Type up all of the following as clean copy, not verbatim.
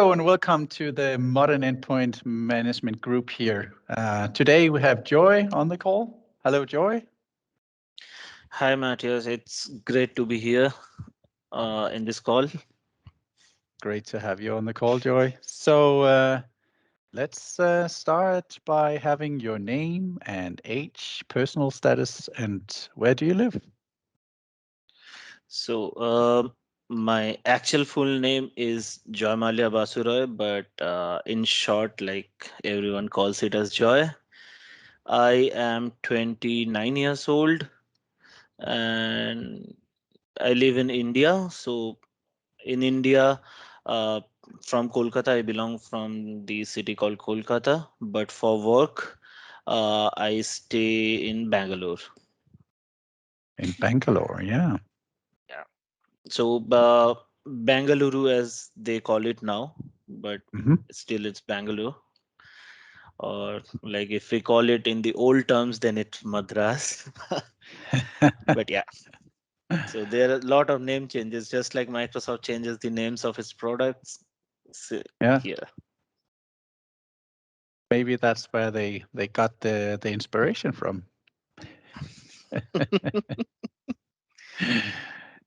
Hello and welcome to the Modern Endpoint Management Group here. Today we have Joy on the call. Hello, Joy. Hi, Matthias. It's great to be here in this call. Great to have you on the call, Joy. So let's start by having your name and age, personal status, and where do you live? So, my actual full name is Joymalya Basu, but in short, like everyone calls it as Joy. I am 29 years old and I live in India. So, in India, uh, from Kolkata, I belong from the city called Kolkata, but for work, I stay in Bangalore. In Bangalore, yeah. So Bangalore, as they call it now, but Hmm. still it's Bangalore. Or like if we call it in the old terms, then it's Madras. But yeah, so there are a lot of name changes, just like Microsoft changes the names of its products. So Yeah, here, maybe that's where they got the inspiration from.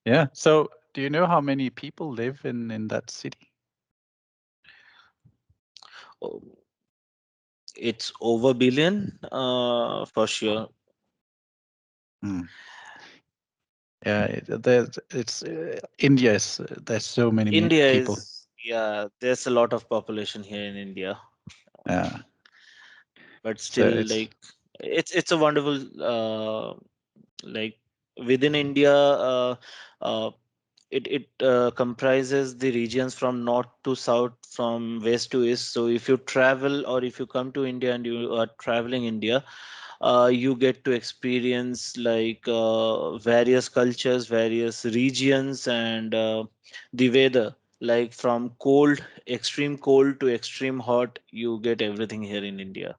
Yeah. So do you know how many people live in that city? oh, it's over billion for sure. Hmm. Yeah, it's India is there's so many India people. is, yeah, there's a lot of population here in India, Yeah, but so still, it's like, it's a wonderful like within India, uh, it comprises the regions from north to south, from west to east. So if you travel or if you come to India and you are traveling India, you get to experience like various cultures, various regions, and the weather. Like from cold, extreme cold to extreme hot, you get everything here in India.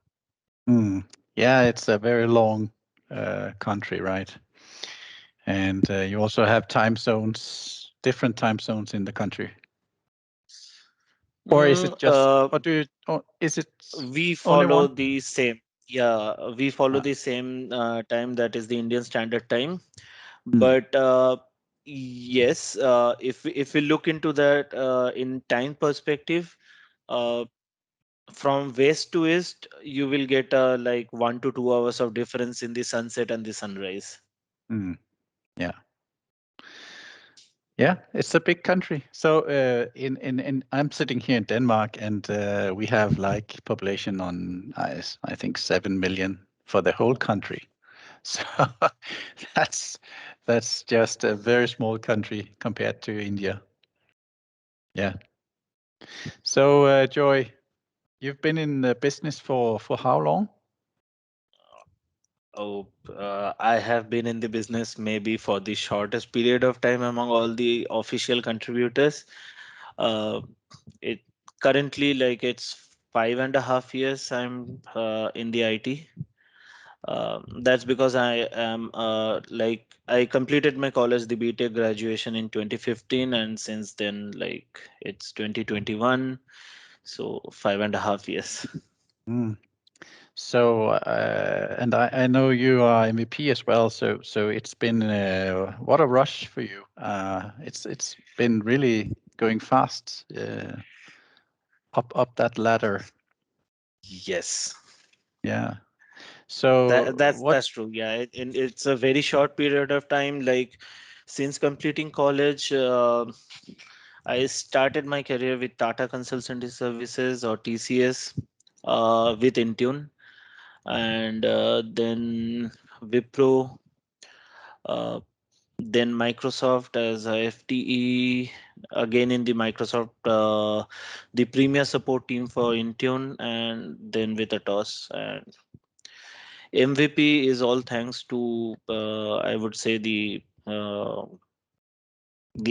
mm, yeah, it's a very long country, right? And you also have time zones, different time zones in the country. Or is Mm, it just, or do you, or is it we only follow one? the same. Yeah, we follow Ah, the same time, that is the Indian Standard Time. mm, But yes, if we look into that in time perspective, uh, from west to east, you will get like 1 to 2 hours of difference in the sunset and the sunrise. mm, yeah. Yeah, it's a big country. So in I'm sitting here in Denmark, and we have like population on I think 7 million for the whole country. So that's that's just a very small country compared to India. Yeah. So Joy, you've been in the business for how long? Oh, I have been in the business maybe for the shortest period of time among all the official contributors. Uh, it currently, like, it's 5.5 years I'm in the IT. That's because I am like I completed my college, the BTech graduation in 2015, and since then, like, it's 2021, so 5.5 years. Mm. So and I know you are MVP as well. So it's been what a rush for you. It's been really going fast up that ladder. Yes. Yeah. That So that's what? that's true. Yeah, and it's a very short period of time. Like, since completing college, I started my career with Tata Consultancy Services, or TCS, with Intune, and then Wipro, uh, then Microsoft as a FTE, again in the Microsoft, the premier support team for Intune, and then with Atos. And MVP is all thanks to, I would say, the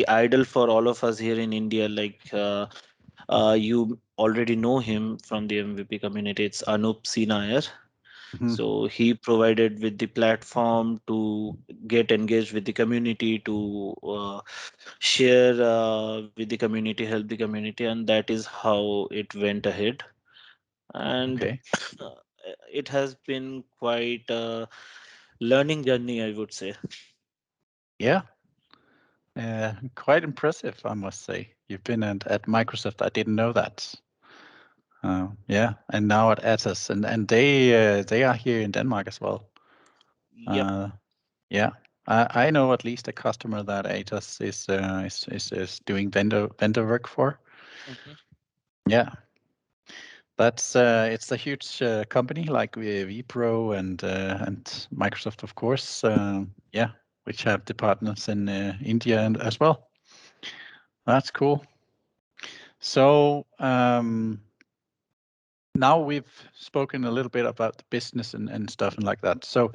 idol for all of us here in India. Like, you already know him from the MVP community. It's Anup Sinayar. Hmm. So he provided with the platform to get engaged with the community, to share with the community, help the community, and that is how it went ahead. And Okay. uh, it has been quite a learning journey, I would say. Yeah. Quite impressive, I must say. You've been at Microsoft. I didn't know that. Yeah, and now at Atos, and they are here in Denmark as well. Yep. Uh, yeah, I know at least a customer that Atos is doing vendor work for. Mhm. Yeah, that's it's a huge company like Wipro and Microsoft, of course. Yeah, which have departments in India and as well. That's cool. So now we've spoken a little bit about the business and stuff and like that. So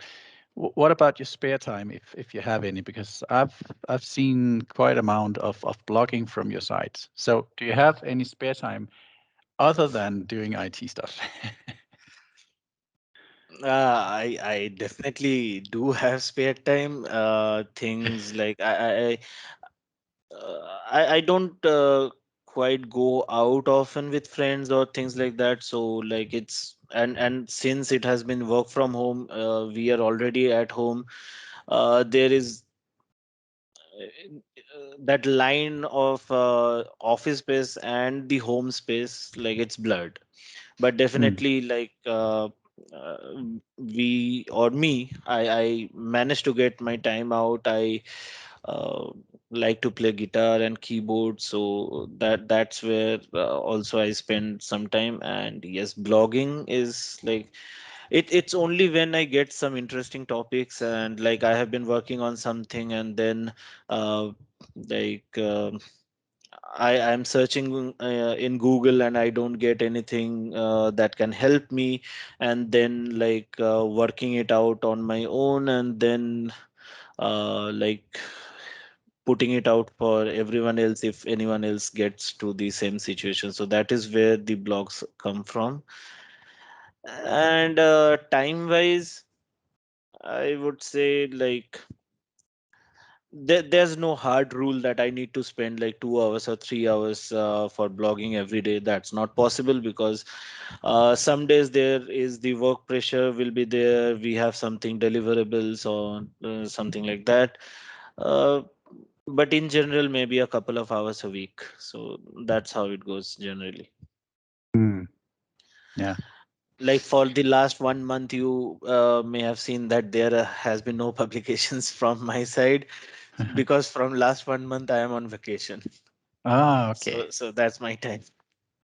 what about your spare time, if you have any? Because I've seen quite amount of blogging from your site. So do you have any spare time other than doing IT stuff? I definitely do have spare time. Things like I don't quite go out often with friends or things like that. So like it's and since it has been work from home, we are already at home. There is that line of office space and the home space, like it's blurred. But Mm, definitely like uh, we or me, I managed to get my time out. I uh, like to play guitar and keyboard, so that's where also I spend some time. And yes, blogging is like it's only when I get some interesting topics, and like I have been working on something, and then uh, like I'm searching in Google and I don't get anything that can help me, and then like working it out on my own, and then like putting it out for everyone else if anyone else gets to the same situation. So that is where the blogs come from. And time wise, I would say like there's no hard rule that I need to spend like 2 hours or 3 hours for blogging every day. That's not possible because some days there is the work pressure will be there. We have something deliverables or something like that. Uh, but in general, maybe a couple of hours a week. So that's how it goes generally. mm, yeah. Like for the last 1 month, you may have seen that there has been no publications from my side because from last 1 month I am on vacation. Ah, okay. So that's my time.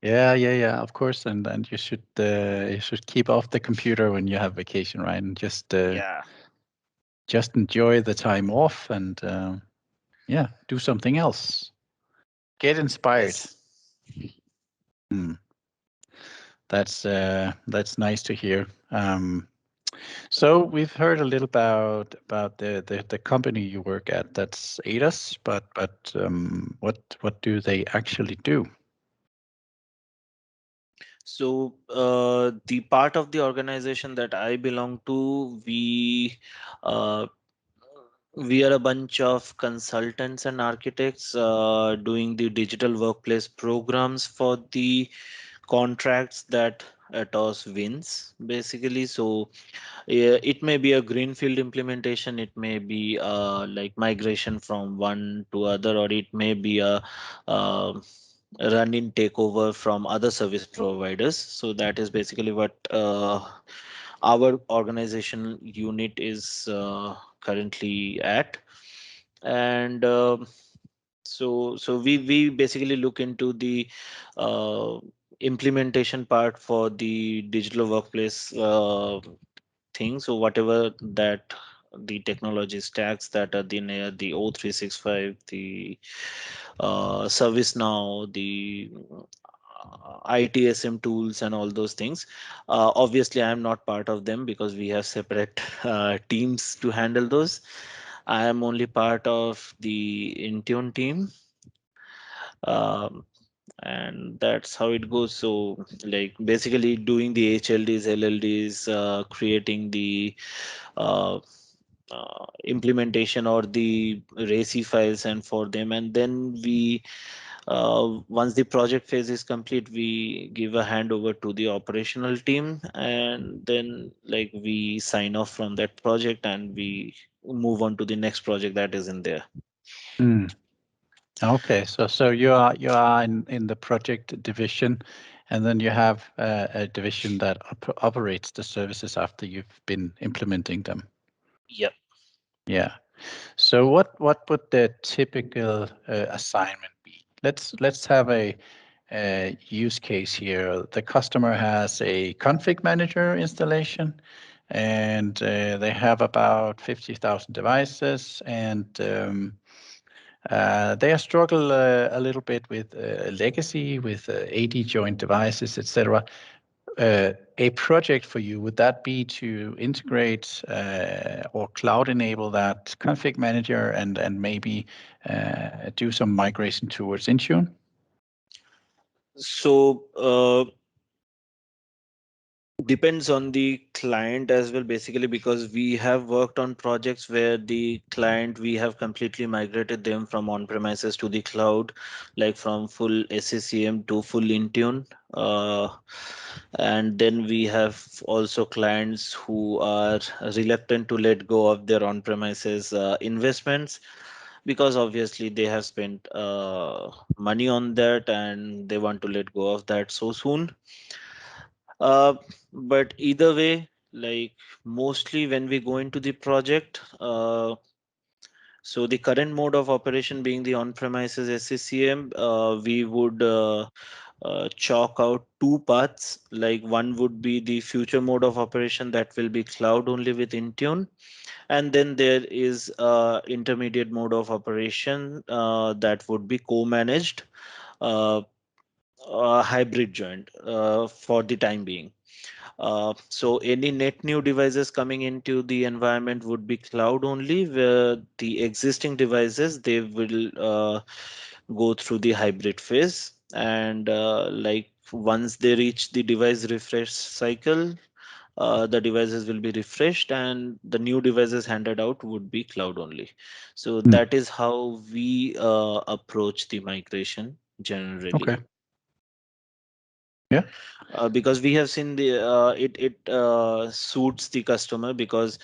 Yeah, yeah, yeah. Of course, and you should keep off the computer when you have vacation, right? And Yeah. just enjoy the time off and yeah, do something else. Get inspired. Yes. Hmm. That's nice to hear. So we've heard a little about the company you work at. That's ADAS, but what do they actually do? So the part of the organization that I belong to, uh, we are a bunch of consultants and architects doing the digital workplace programs for the contracts that Atos wins, basically. So yeah, it may be a greenfield implementation, it may be like migration from one to other, or it may be a uh, run-in takeover from other service providers. So that is basically what our organization unit is currently at. And so we basically look into the uh, implementation part for the digital workplace thing. So whatever that the technology stacks that are the O365, the ServiceNow, the ITSM tools, and all those things. Obviously, I am not part of them because we have separate teams to handle those. I am only part of the Intune team. Um, and that's how it goes. So like basically doing the HLDs, LLDs, creating the uh, implementation or the RACI files and for them, and then we once the project phase is complete, we give a handover to the operational team, and then like we sign off from that project and we move on to the next project that is in there. Hmm. Okay, so you are in the project division, and then you have a division that operates the services after you've been implementing them. Yep. Yeah. So what would the typical assignment be? Let's have a use case here. The customer has a config manager installation, and they have about 50,000 devices, and they are struggle a little bit with legacy, with 80 joint devices, etc. A project for you, would that be to integrate or cloud enable that config manager and maybe do some migration towards Intune? So depends on the client as well, basically, because we have worked on projects where the client, we have completely migrated them from on premises to the cloud, like from full SCCM to full Intune. And then we have also clients who are reluctant to let go of their on premises investments, because obviously they have spent money on that and they want to let go of that so soon. uh, but either way, like mostly when we go into the project, so the current mode of operation being the on-premises SCCM, we would chalk out two paths. Like one would be the future mode of operation that will be cloud only with Intune, and then there is intermediate mode of operation that would be co-managed, uh, hybrid joint for the time being. So any net new devices coming into the environment would be cloud only, where the existing devices, they will go through the hybrid phase. And like once they reach the device refresh cycle, the devices will be refreshed and the new devices handed out would be cloud only. So Hmm. that is how we approach the migration generally. Okay. Yeah. Because we have seen the it suits the customer, because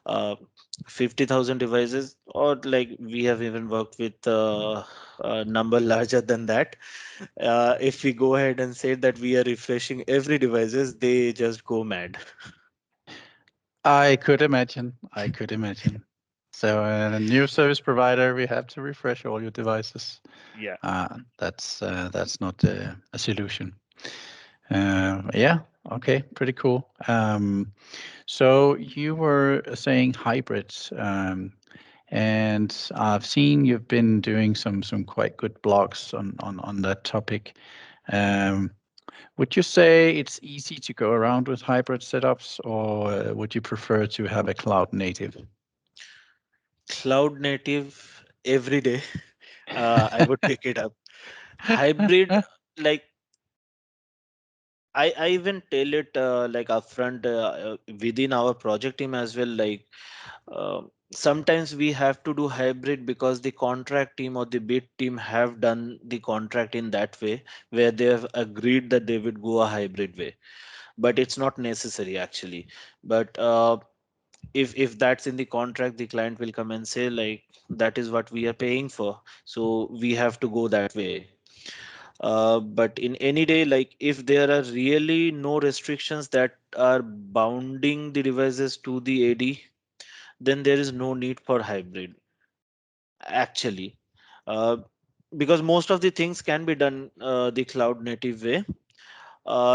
uh, 50,000 devices, or like we have even worked with a number larger than that. If we go ahead and say that we are refreshing every devices, they just go mad. I could imagine. I could imagine. So, a new service provider, we have to refresh all your devices. Yeah. That's not a solution. Yeah. Okay. Pretty cool. So you were saying hybrids, and I've seen you've been doing some quite good blogs on that topic. Um, would you say it's easy to go around with hybrid setups, or would you prefer to have a cloud native? Cloud native every day. I would pick it up. Hybrid, like I even tell it like upfront within our project team as well. Like sometimes we have to do hybrid because the contract team or the bid team have done the contract in that way, where they have agreed that they would go a hybrid way. But it's not necessary actually. But if that's in the contract, the client will come and say like that is what we are paying for, so we have to go that way. But in any day, like if there are really no restrictions that are bounding the devices to the AD, then there is no need for hybrid actually. uh, because most of the things can be done the cloud native way.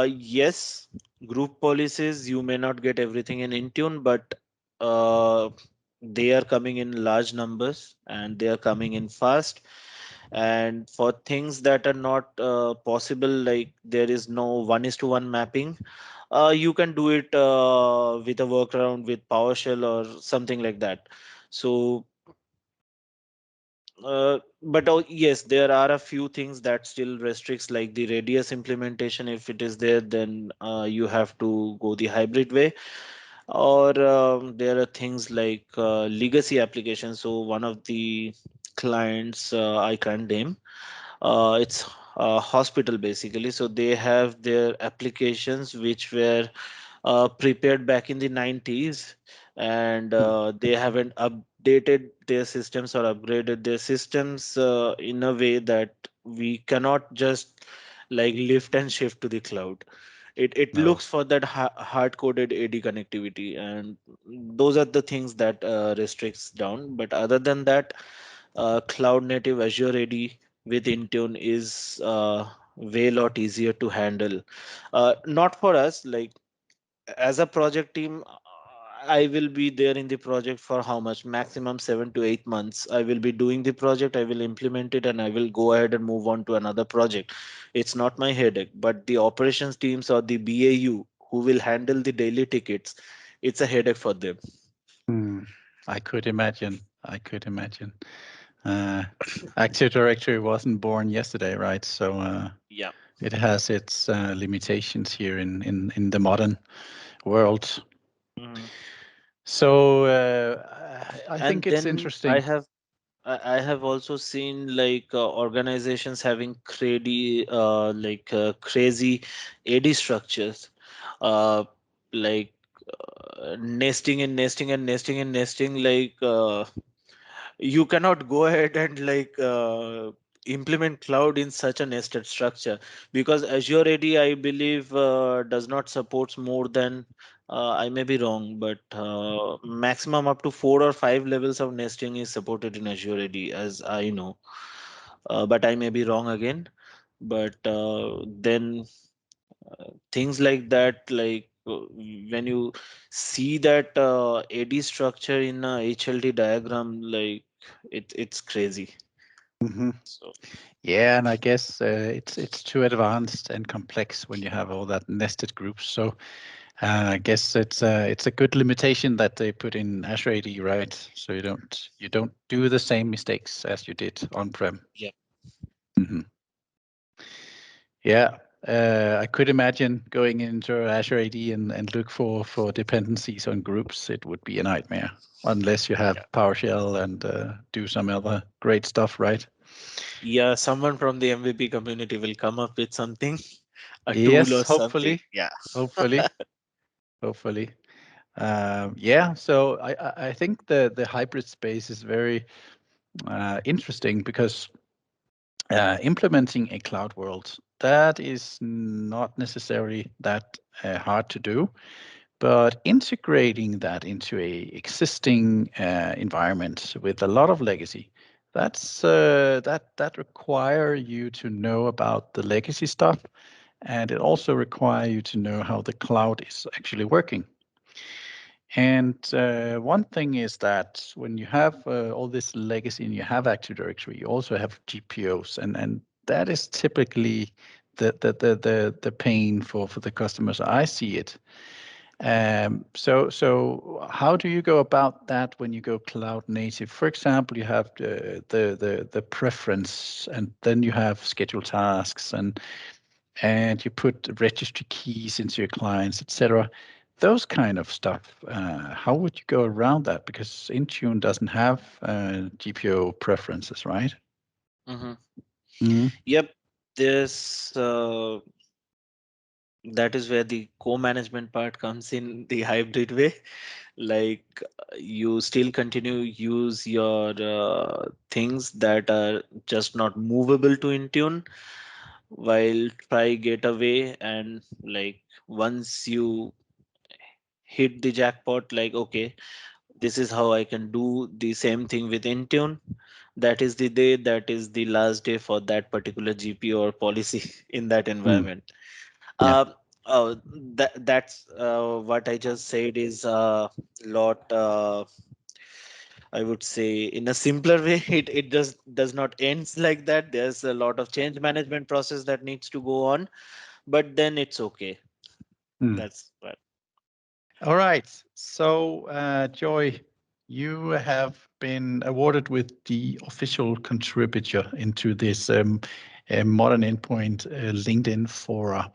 Yes, group policies, you may not get everything in Intune, but uh, they are coming in large numbers and they are coming in fast. And for things that are not possible, like there is no 1:1 mapping, you can do it with a workaround with PowerShell or something like that. So But oh, yes, there are a few things that still restricts, like the radius implementation. If it is there, then you have to go the hybrid way. Or there are things like legacy applications. So one of the clients, I can't name, it's a hospital basically. So they have their applications which were prepared back in the 90s, and Mm. they haven't updated their systems or upgraded their systems in a way that we cannot just like lift and shift to the cloud. It No. looks for that hard coded AD connectivity, and those are the things that restricts down. But other than that, cloud native Azure AD with Intune is way lot easier to handle. Not for us, like as a project team, I will be there in the project for how much? Maximum 7 to 8 months. I will be doing the project, I will implement it, and I will go ahead and move on to another project. It's not my headache, but the operations teams or the BAU who will handle the daily tickets, it's a headache for them. Mm. I could imagine. I could imagine. Uh, Active Directory wasn't born yesterday, right? So Yeah. it has its limitations here in the modern world. Mhm. So I think And it's then I interesting. have I have also seen like organizations having crazy AD structures, uh, like nesting and nesting and nesting and nesting. You cannot go ahead and implement cloud in such a nested structure, because Azure AD, I believe, does not supports more than, I may be wrong, but maximum up to 4 or 5 levels of nesting is supported in Azure AD, as I know. But I may be wrong again. But then things like that, when you see that AD structure in a HLD diagram, like it's crazy. Hmm. So Yeah, and I guess it's too advanced and complex when you have all that nested groups. So I guess it's a good limitation that they put in Azure AD, right? So you don't do the same mistakes as you did on-prem. yeah. Hmm. Yeah, I could imagine going into Azure AD and look for dependencies on groups. It would be a nightmare unless you have Yeah. PowerShell and do some other great stuff, right? Yeah, someone from the MVP community will come up with something, a tool Yes, or something. hopefully, Yeah. hopefully, hopefully. Yeah, so I think the hybrid space is very interesting because implementing a cloud world, that is not necessarily that hard to do. But integrating that into a existing environment with a lot of legacy, that require you to know about the legacy stuff, and it also require you to know how the cloud is actually working. And one thing is that when you have all this legacy and you have Active Directory, you also have GPOs, and that is typically the pain for the customers. I see it. So how do you go about that when you go cloud native? For example, you have the preference, and then you have scheduled tasks, and you put registry keys into your clients, etc. Those kind of stuff. How would you go around that? Because Intune doesn't have GPO preferences, right? Hmm. Mm. Yep. This That is where the co-management part comes in the hybrid way. You still continue use your things that are just not movable to Intune, while try get away, and once you hit the jackpot, like, okay, this is how I can do the same thing with Intune. That is the day, that is the last day for that particular GP or policy in that Mm. environment. Yeah. Uh, that's what I just said is a lot. I would say in a simpler way, it just does not ends like that. There's a lot of change management process that needs to go on, but then it's okay. Mm. That's what. All right. So, Joy, you have been awarded with the official contributor into this modern endpoint LinkedIn fora.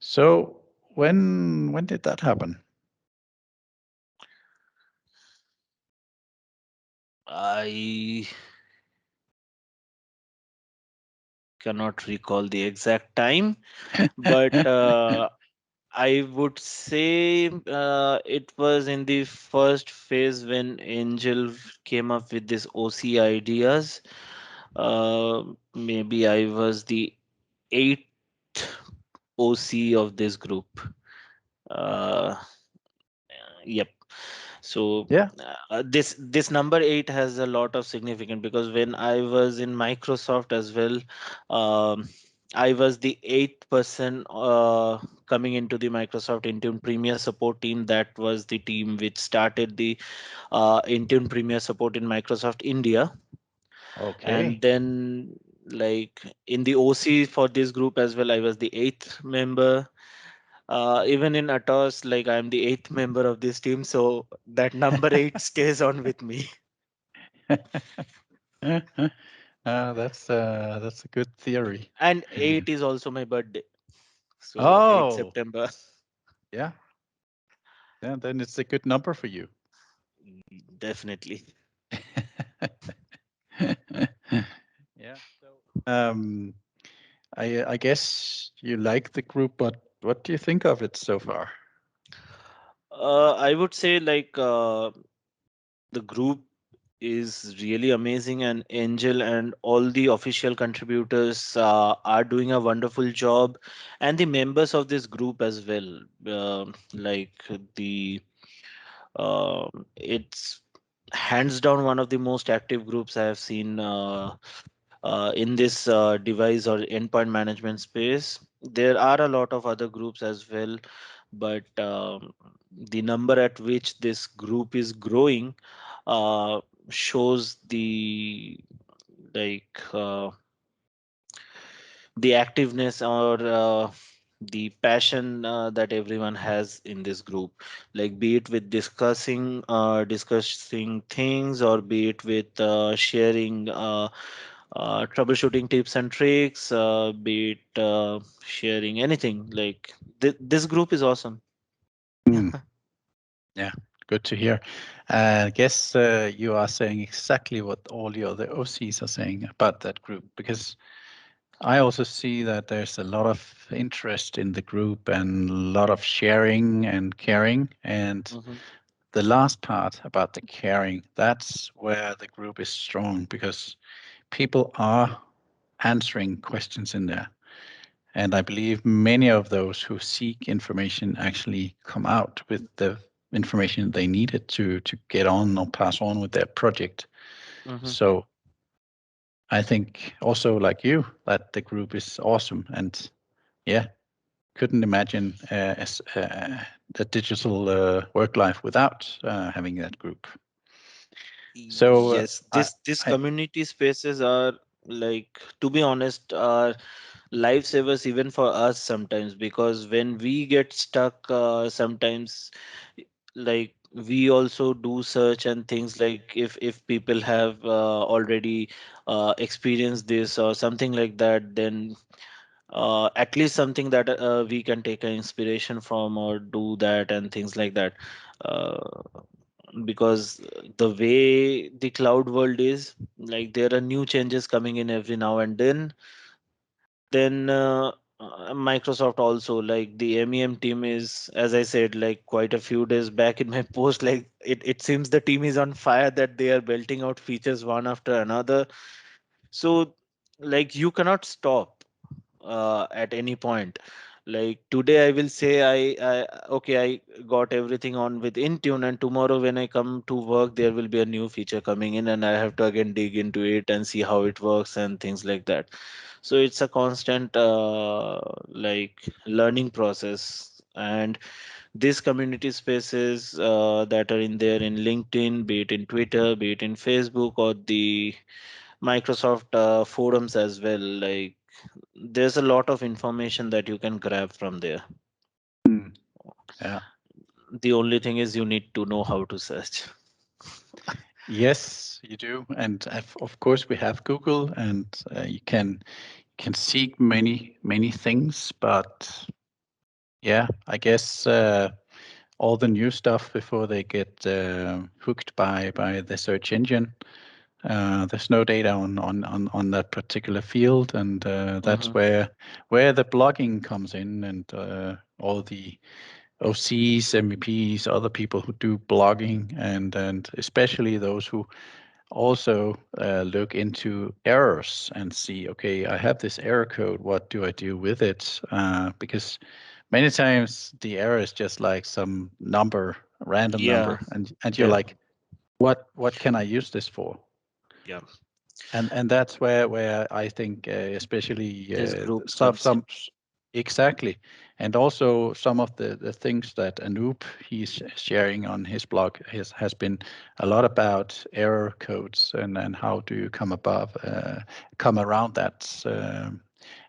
So when did that happen? I cannot recall the exact time, but I would say it was in the first phase when Angel came up with this OC ideas. Maybe I was the eighth OC of this group. Uh, yep. So Yeah. this number eight has a lot of significance because when I was in Microsoft as well, um, I was the eighth person coming into the Microsoft Intune Premier support team. That was the team which started the Intune Premier support in Microsoft India, and Okay. then like in the OC for this group as well, I was the eighth member. Even in Atos, like I'm the eighth member of this team, so that number eight stays on with me. That's a good theory. And eight is also my birthday, so 8 Oh, September. yeah. Yeah, then it's a good number for you. Definitely. Yeah. Um, I guess you like the group, but what do you think of it so far? I would say like the group is really amazing, and Angel and all the official contributors are doing a wonderful job, and the members of this group as well. Like the it's hands down one of the most active groups I have seen in this device or endpoint management space. There are a lot of other groups as well, but the number at which this group is growing uh, shows like the activeness or the passion that everyone has in this group, like be it with discussing things, or be it with sharing troubleshooting tips and tricks, be it sharing anything. Like this group is awesome. Hmm. Yeah, good to hear. I guess you are saying exactly what all the other OCs are saying about that group, because I also see that there's a lot of interest in the group and a lot of sharing and caring. And Mhm. the last part about the caring, that's where the group is strong, because people are answering questions in there. And I believe many of those who seek information actually come out with the information they needed to get on or pass on with their project. Mhm. So I think also like you that the group is awesome, and yeah, couldn't imagine the digital work life without having that group. So Yes, this I community spaces are, like, to be honest, are lifesavers even for us sometimes, because when we get stuck sometimes, like, we also do search and things, like if people have already experienced this or something like that, then at least something that we can take an inspiration from or do that and things like that. uh, because the way the cloud world is, like, there are new changes coming in every now and then Microsoft also, like, the MEM team is, as I said, like, quite a few days back in my post, like, it seems the team is on fire, that they are belting out features one after another. So, like, you cannot stop at any point. Like, today I will say I okay, I got everything on with Intune, and tomorrow when I come to work, there will be a new feature coming in, and I have to again dig into it and see how it works and things like that. So it's a constant like learning process. And these community spaces that are in there in LinkedIn, be it in Twitter, be it in Facebook, or the Microsoft forums as well, like, there's a lot of information that you can grab from there. mm, yeah. The only thing is you need to know how to search. Yes, you do. And of course, we have Google, and you can seek many things. But yeah, I guess all the new stuff before they get hooked by the search engine. There's no data on that particular field, and that's Hmm. where the blogging comes in, and all the OCs, MEPs, other people who do blogging, and especially those who also look into errors and see, okay, I have this error code. What do I do with it? Because many times the error is just like some number, random Yeah, number, and you're yeah, like, what can I use this for? yeah. And that's where I think especially This group some comes in. some exactly, and also some of the things that Anoop he's sharing on his blog has been a lot about error codes and how do you come around that.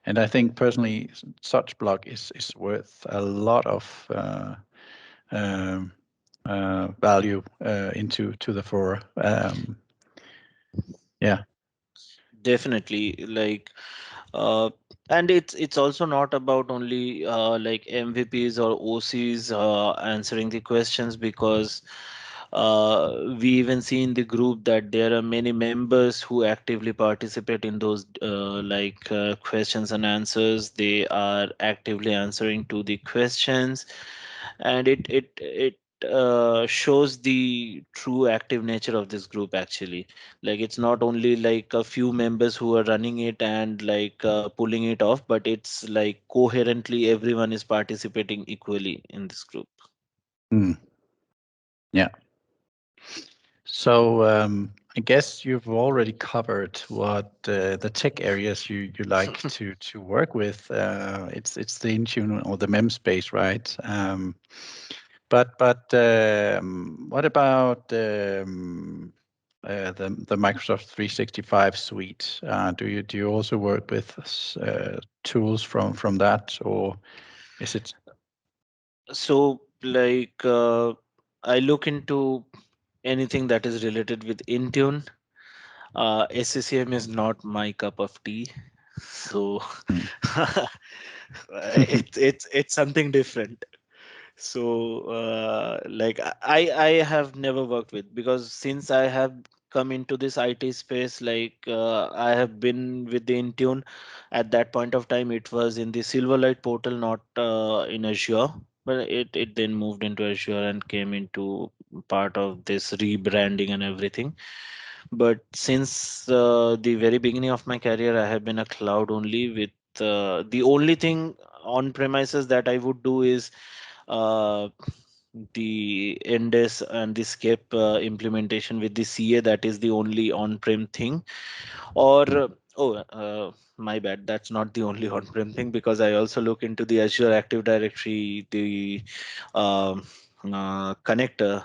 And I think personally such blog is worth a lot of um, value into to the fora. Yeah. Definitely, like, uh, and it's also not about only like MVPs or OCs answering the questions, because we even see in the group that there are many members who actively participate in those questions and answers. They are actively answering to the questions, and it shows the true active nature of this group actually. Like, it's not only like a few members who are running it and like pulling it off, but it's like coherently everyone is participating equally in this group. Mm, yeah. So I guess you've already covered what the tech areas you like to work with. It's the Intune or the MEM space, right? But what about the Microsoft 365 suite? Do you also work with tools from that, or is it? So like I look into anything that is related with Intune. SCCM is not my cup of tea, so Hmm. it's something different. So like I have never worked with, because since I have come into this IT space, like I have been with the Intune. At that point of time it was in the Silverlight portal, not in Azure, but it then moved into Azure and came into part of this rebranding and everything. But since the very beginning of my career, I have been a cloud only. With the only thing on premises that I would do is uh, the NDES and the SCAPE implementation with the CA. That is the only on-prem thing. Or my bad, that's not the only on-prem thing, because I also look into the Azure Active Directory, the um, connector,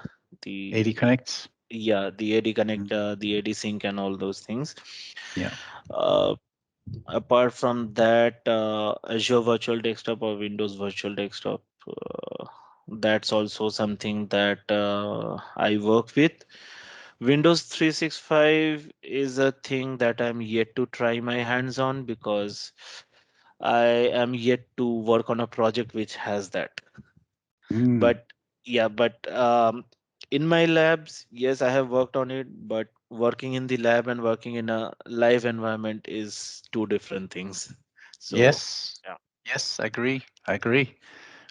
AD the Connects? yeah, the AD Mm, connector, the AD sync, and all those things. yeah. Uh, Apart from that, Azure Virtual Desktop or Windows Virtual Desktop, that's also something that I work with. Windows 365 is a thing that I'm yet to try my hands on, because I am yet to work on a project which has that. Mm. But yeah, but in my labs, yes, I have worked on it, but working in the lab and working in a live environment is two different things. So Yes, yeah. yes, agree, agree.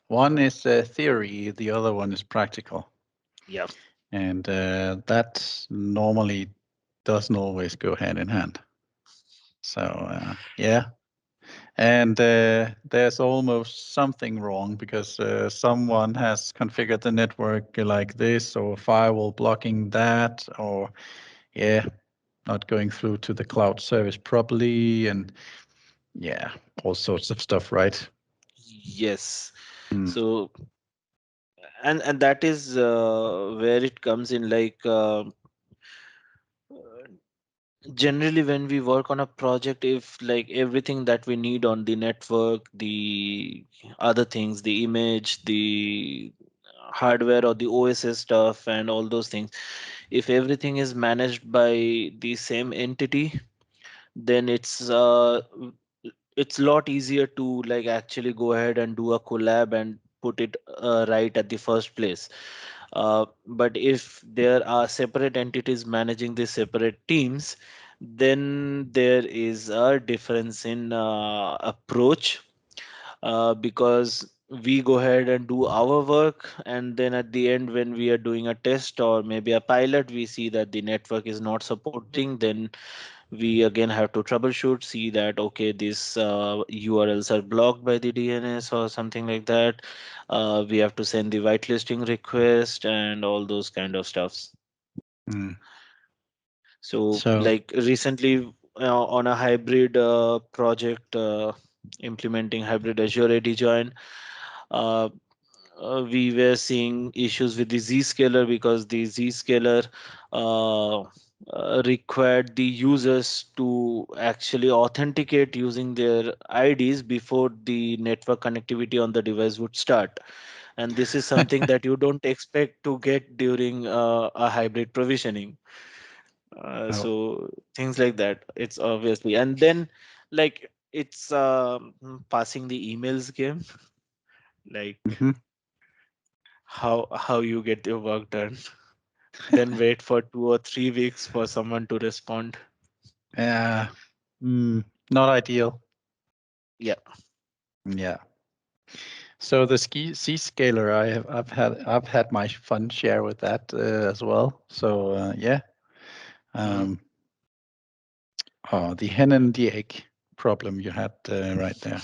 One is theory, the other one is practical, Yeah. and that normally doesn't always go hand in hand. So yeah, and there's almost something wrong because someone has configured the network like this, or firewall blocking that, or yeah, not going through to the cloud service properly, and yeah, all sorts of stuff, right? Yes. Mm. So and that is where it comes in, like generally when we work on a project, if like everything that we need on the network, the other things, the image, the hardware or the OSS stuff and all those things. If everything is managed by the same entity, then it's a lot easier to like actually go ahead and do a collab and put it right at the first place. But if there are separate entities managing the separate teams, then there is a difference in approach, because we go ahead and do our work, and then at the end when we are doing a test or maybe a pilot, we see that the network is not supporting. Then we again have to troubleshoot, see that okay, these URLs are blocked by the DNS or something like that. We have to send the whitelisting request and all those kind of stuffs. Mm. So So, like recently, on a hybrid project, implementing hybrid Azure AD join, uh, we were seeing issues with the Zscaler, because the Zscaler uh, required the users to actually authenticate using their IDs before the network connectivity on the device would start. And this is something that you don't expect to get during a hybrid provisioning. oh, So things like that, it's obviously, and then like it's passing the emails game, like mhm. how you get your work done, then wait for 2 or 3 weeks for someone to respond. Yeah, not ideal. Yeah. Yeah. So the C scaler, I've had my fun share with that as well. So yeah, Mm. um, oh, the hen and the egg problem you had right there.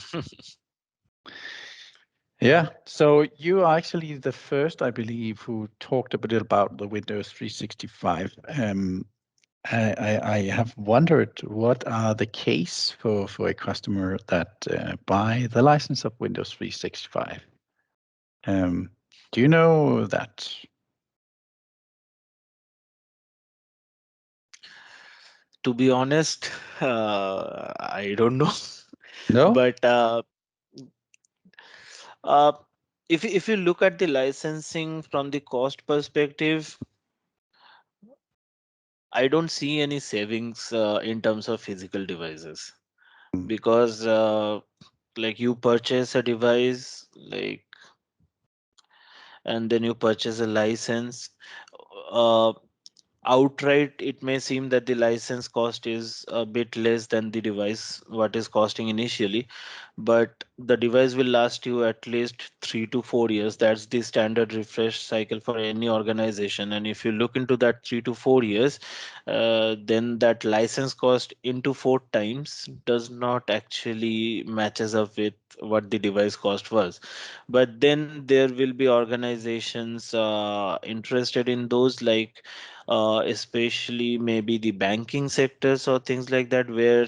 Yeah. So you are actually the first, I believe, who talked a bit about the Windows 365. I have wondered what are the case for a customer that buy the license of Windows 365. Um, do you know that? To be honest, I don't know. No? But uh, if you look at the licensing from the cost perspective, I don't see any savings in terms of physical devices, Mm, because like you purchase a device, like, and then you purchase a license. uh, Outright it may seem that the license cost is a bit less than the device what is costing initially, but the device will last you at least 3 to 4 years. That's the standard refresh cycle for any organization, and if you look into that 3 to 4 years, then that license cost into 4 times does not actually matches up with what the device cost was. But then there will be organizations interested in those, like especially maybe the banking sectors or things like that, where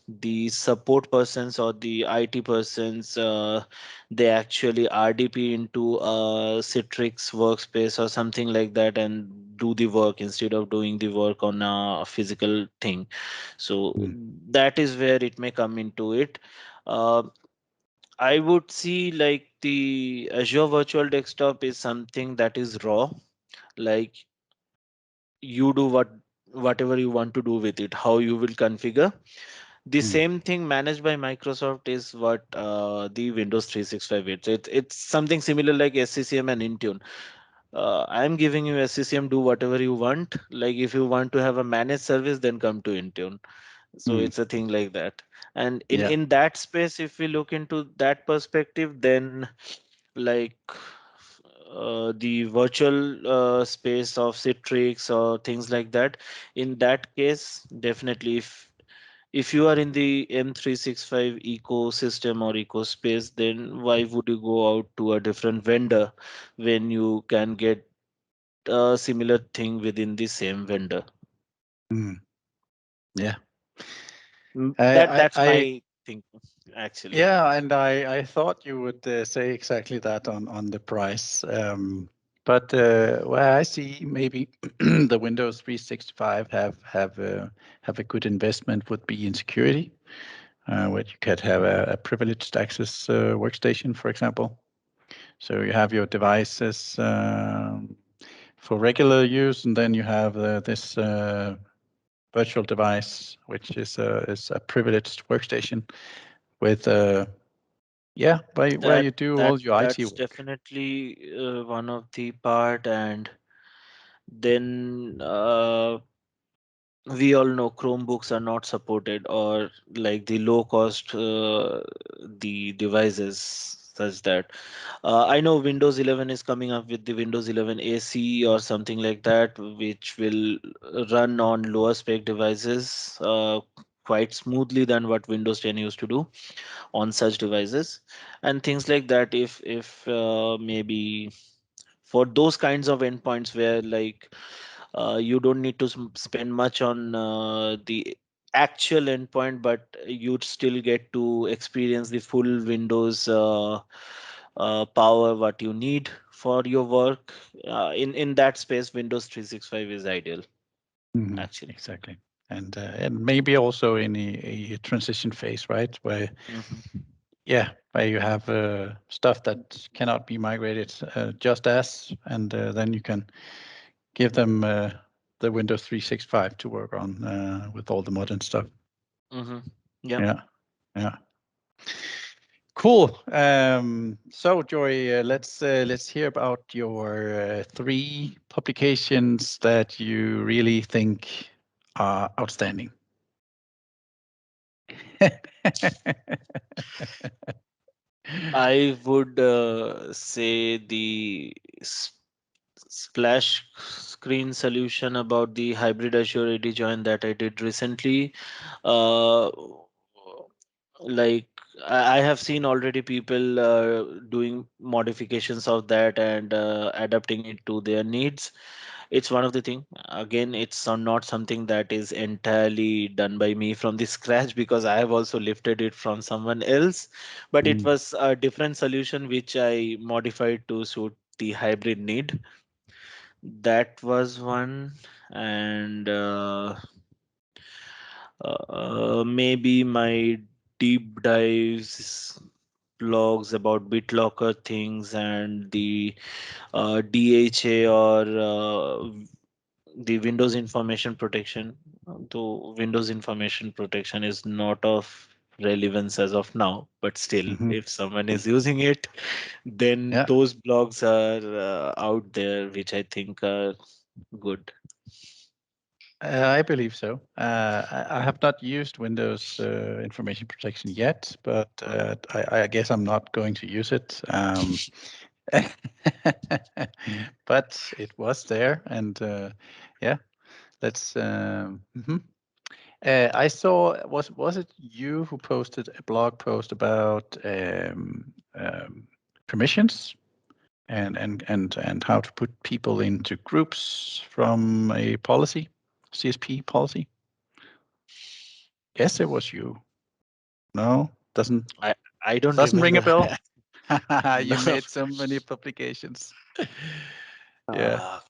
the support persons or the IT persons, they actually RDP into a Citrix workspace or something like that and do the work instead of doing the work on a physical thing. So mm, that is where it may come into it. Uh, I would see like the Azure Virtual Desktop is something that is raw. Like you do whatever you want to do with it, how you will configure. The mm, same thing managed by Microsoft is what the Windows 365 is. It's something similar like SCCM and Intune. I'm giving you SCCM, do whatever you want. Like if you want to have a managed service, then come to Intune. So mm. it's a thing like that. And in Yeah. in that space, if we look into that perspective, then like the virtual space of Citrix or things like that, in that case definitely, if you are in the M365 ecosystem or ecospace, then why would you go out to a different vendor when you can get a similar thing within the same vendor? Mm, yeah. That's I my thinking actually. yeah, and I thought you would say exactly that on the price. But where I see maybe the Windows 365 have a good investment would be in security, where you could have a privileged access workstation, for example. So you have your devices for regular use, and then you have this virtual device, which is a privileged workstation with yeah, where That you do that all your IT that's work. definitely one of the part. And then we all know Chromebooks are not supported, or like the low cost the devices, such that I know Windows 11 is coming up with the Windows 11 AC or something like that, which will run on lower spec devices quite smoothly than what Windows 10 used to do on such devices, and things like that. If maybe for those kinds of endpoints where like you don't need to spend much on the actual endpoint, but you'd still get to experience the full Windows power what you need for your work. In that space, Windows 365 is ideal, actually. Exactly. And maybe also in a transition phase, right? Where Hmm. yeah, where you have stuff that cannot be migrated just as, and then you can give them the Windows 365 to work on with all the modern stuff. Hmm. Yeah. Yeah, yeah. Cool. So, Joy, let's hear about your three publications that you really think are outstanding. I would say the splash screen solution about the hybrid Azure AD join that I did recently. Uh, like I have seen already people doing modifications of that and adapting it to their needs. It's one of the thing. Again, it's not something that is entirely done by me from the scratch, because I have also lifted it from someone else, but it Mm, was a different solution which I modified to suit the hybrid need. That was one. And maybe my deep dives blogs about BitLocker things and the DHA, or the Windows Information Protection. Though Windows Information Protection is not of relevance as of now, but still, mhm. if someone is using it, then Yeah, those blogs are out there, which I think are good. I believe so. I have not used Windows information protection yet, but Mhm. I guess I'm not going to use it. But it was there, and yeah, let's. I saw was it you who posted a blog post about permissions and how to put people into groups from a policy, CSP policy? Yes, it was you. No, I I don't doesn't ring a remember. bell. You No. made so many publications. Yeah. Uh,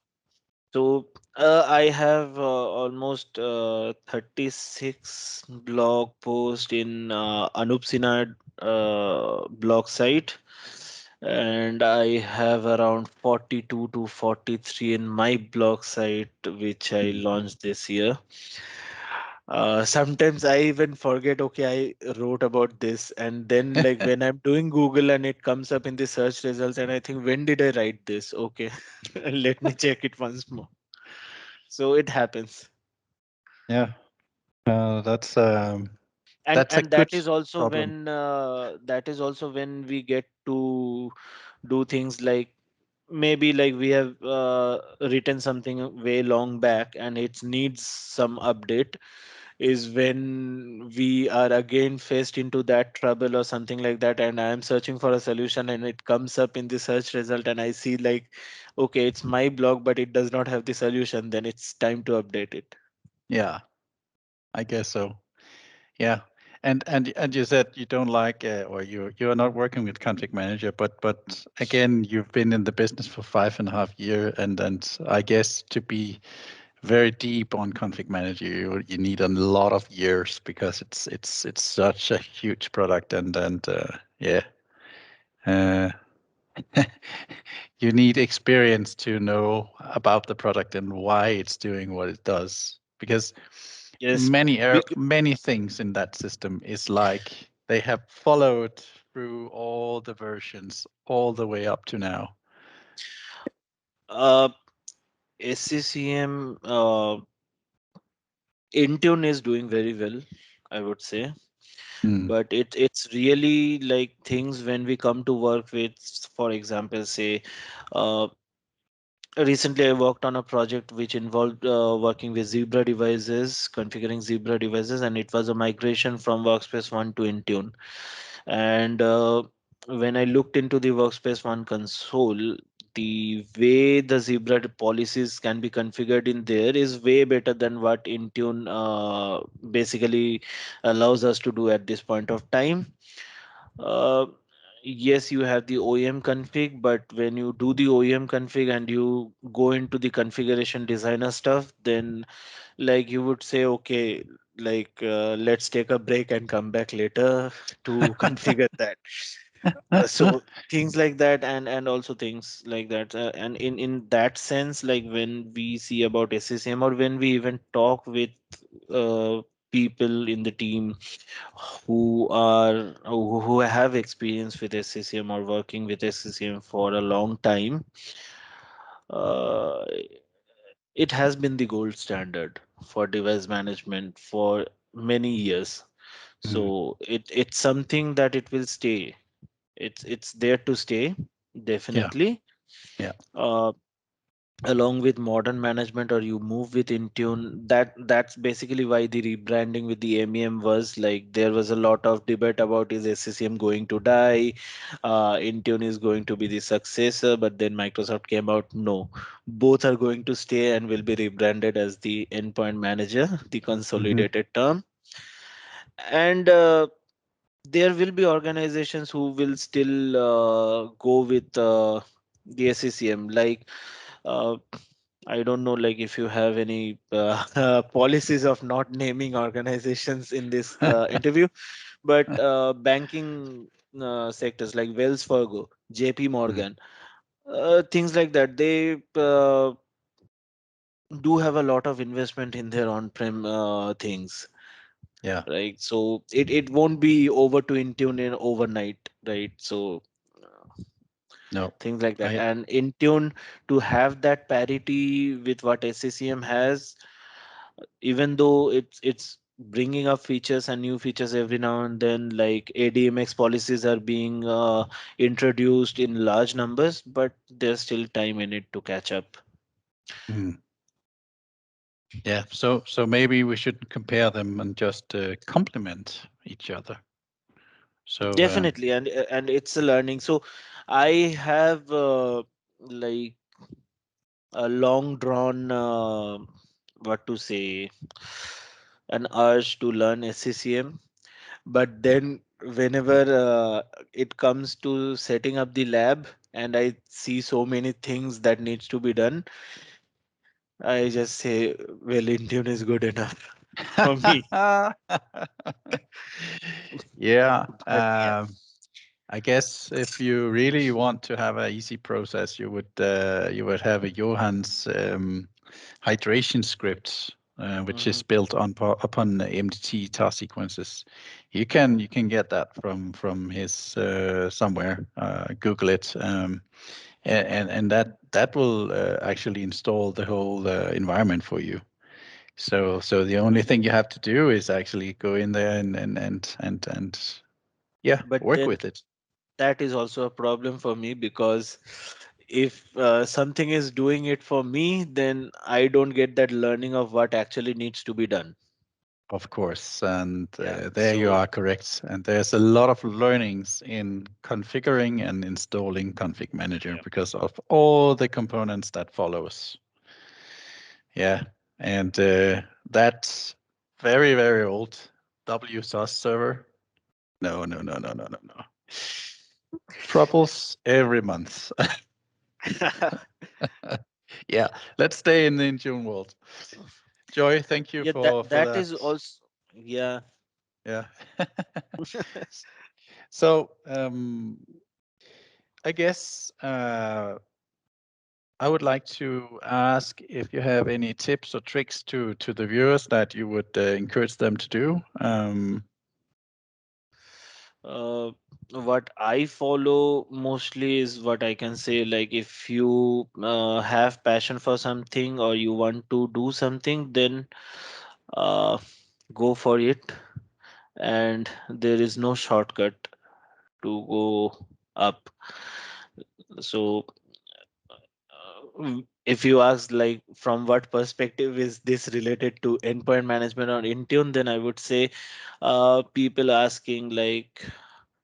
So I have almost 36 blog posts in Anup Sinha blog site, and I have around 42 to 43 in my blog site, which I Mm. launched this year. Sometimes I even forget, okay, I wrote about this, and then like when I'm doing Google and it comes up in the search results, and I think, when did I write this? Okay, let me check it once more. So it happens. Yeah. and That's a and that good is also problem. when we get to do things like, maybe like we have written something way long back and it needs some update, is when we are again faced into that trouble or something like that, and I am searching for a solution and it comes up in the search result and I see like, okay, it's my blog but it does not have the solution, then it's time to update it. Yeah, I guess so. Yeah. And you said you don't like or you're not working with config manager, but again, you've been in the business for 5.5 years, and I guess to be very deep on config manager, you need a lot of years because it's such a huge product, and yeah. Uh, you need experience to know about the product and why it's doing what it does. Because Yes. bec- many things in that system is like they have followed through all the versions all the way up to now. uh, SCCM Intune is doing very well, I would say. Mm, But it's really like things when we come to work with, for example, say, uh, recently I worked on a project which involved working with Zebra devices, configuring Zebra devices, and it was a migration from Workspace ONE to Intune. And when I looked into the Workspace ONE console, the way the Zebra policies can be configured in there is way better than what Intune basically allows us to do at this point of time. uh, yes, you have the OEM config, but when you do the OEM config and you go into the configuration designer stuff, then like you would say, okay, like let's take a break and come back later to configure that. So things like that, and also things like that, and in that sense, like when we see about SCCM, or when we even talk with uh, people in the team who have experience with SCCM or working with SCCM for a long time, uh, it has been the gold standard for device management for many years. mm, So it's something that it will stay. It's there to stay, yeah, definitely. yeah. Uh, Along with modern management, or you move with Intune, that's basically why the rebranding with the MEM was like, there was a lot of debate about, is SCCM going to die, Intune is going to be the successor, but then Microsoft came out, no, both are going to stay and will be rebranded as the endpoint manager, the Hmm. consolidated term. And there will be organizations who will still go with the SCCM, like uh, I don't know, like if you have any policies of not naming organizations in this interview, but banking sectors like Wells Fargo, JP Mm, Morgan, things like that, they do have a lot of investment in their on-prem things, yeah, right? So it won't be over to Intune in overnight, right? So no, things like that. I And Intune, to have that parity with what SCCM has, even though it's bringing up features and new features every now and then, like ADMX policies are being introduced in large numbers, but there's still time in it to catch up. mm, yeah. So maybe we should compare them and just complement each other. So Definitely, and it's a learning. So I have like a long drawn what to say, an urge to learn SCCM, but then whenever it comes to setting up the lab and I see so many things that needs to be done, I just say, well, Intune is good enough for me. yeah. But yeah. I guess if you really want to have an easy process, you would have a Johans hydration script, which Hmm. is built on upon the MDT task sequences. You can get that from his somewhere. Google it, and that will actually install the whole environment for you. So the only thing you have to do is actually go in there and yeah, But work then with it. that is also a problem for me, because if something is doing it for me, then I don't get that learning of what actually needs to be done. Of course, and Yeah. there you So are correct. And there's a lot of learnings in configuring and installing Config Manager yeah. because of all the components that follows. Yeah, and that very old WSUS server. No, no, no, no, no, no, no. Troubles every month. Yeah, let's stay in the Intune world. Joy, thank you Yeah, that for that that. is also, yeah. Yeah. So I guess I would like to ask if you have any tips or tricks to the viewers that you would encourage them to do. Uh, what I follow mostly is what I can say, like if you have passion for something or you want to do something, then uh, go for it. And there is no shortcut to go up. So if you ask like from what perspective is this related to endpoint management or Intune, then I would say people asking like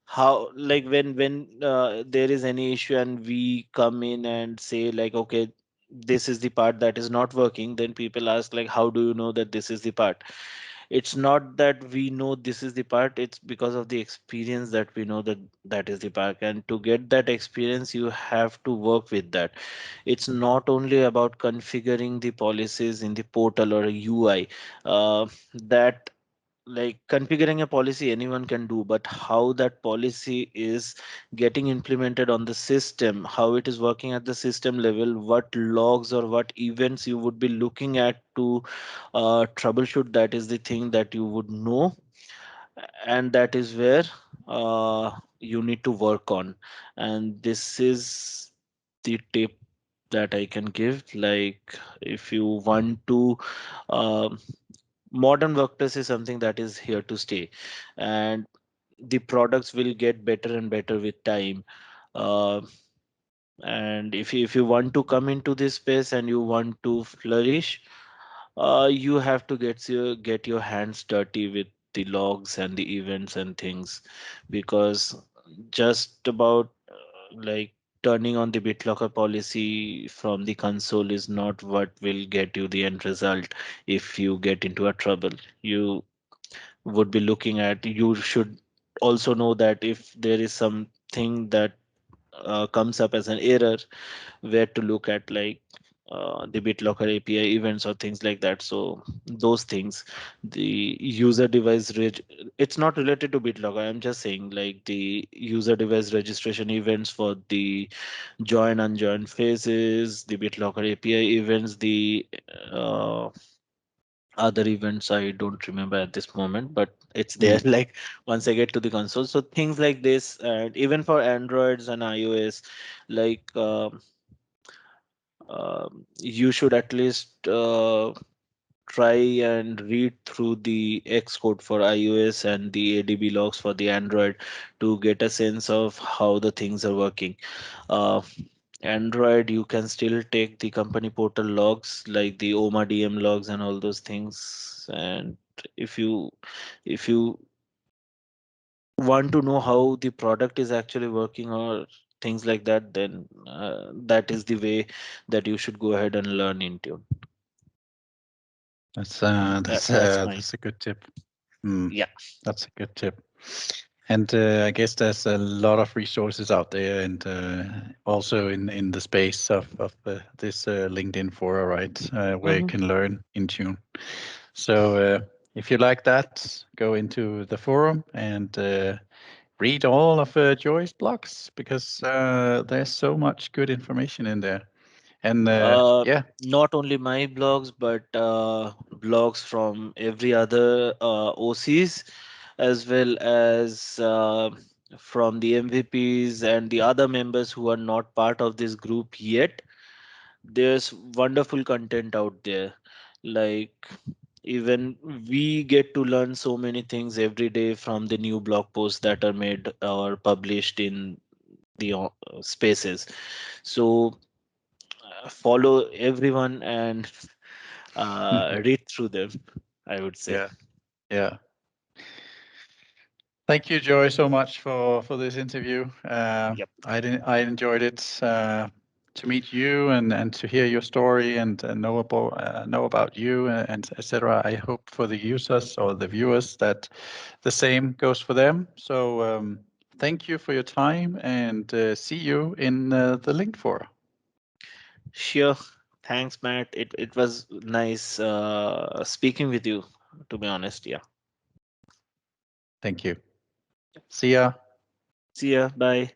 how, like when there is any issue and we come in and say like, okay, this is the part that is not working, then people ask like, how do you know that this is the part? It's not that we know this is the part, it's because of the experience that we know that that is the part, and to get that experience you have to work with that. It's not only about configuring the policies in the portal or a UI. That Like configuring a policy anyone can do, but how that policy is getting implemented on the system, how it is working at the system level, what logs or what events you would be looking at to troubleshoot, that is the thing that you would know, and that is where you need to work on. And this is the tip that I can give. Like if you want to um modern workplace is something that is here to stay, and the products will get better and better with time. uh, and if you want to come into this space and you want to flourish, you have to get your hands dirty with the logs and the events and things, because just about like turning on the BitLocker policy from the console is not what will get you the end result. If you get into a trouble, you would be looking at, you should also know that if there is something that comes up as an error, where to look at, like the BitLocker API events or things like that. So those things, the user device it's not related to BitLocker. I'm just saying like the user device registration events for the join unjoin phases, the BitLocker API events, the uh, other events I don't remember at this moment, but it's there Mm. like once I get to the console. So things like this, and even for Androids and iOS, like you should at least try and read through the Xcode for iOS and the ADB logs for the Android to get a sense of how the things are working. Uh, Android, you can still take the company portal logs like the OMA DM logs and all those things. And if you if you want to know how the product is actually working or things like that, then that is the way that you should go ahead and learn Intune. That's That's mine. that's a good tip. Mm. Yeah. That's a good tip. And I guess there's a lot of resources out there, and also in the space of this LinkedIn forum, right, where you Hmm. can learn in tune. So if you like that, go into the forum and read all of Joy's blogs, because there's so much good information in there. And Uh, yeah, Not only my blogs, but blogs from every other OCs, as well as from the MVPs and the other members who are not part of this group yet. There's wonderful content out there. Like even we get to learn so many things every day from the new blog posts that are made or published in the spaces. So follow everyone and read through them, I would say. yeah, yeah. Thank you, Joy, so much for this interview. Yep. I enjoyed it to meet you and to hear your story and know about you and etc. I hope for the users or the viewers that the same goes for them. So thank you for your time, and see you in the link for. Sure. Thanks, Matt. It was nice speaking with you, to be honest. Yeah. Thank you. See ya. See ya. Bye.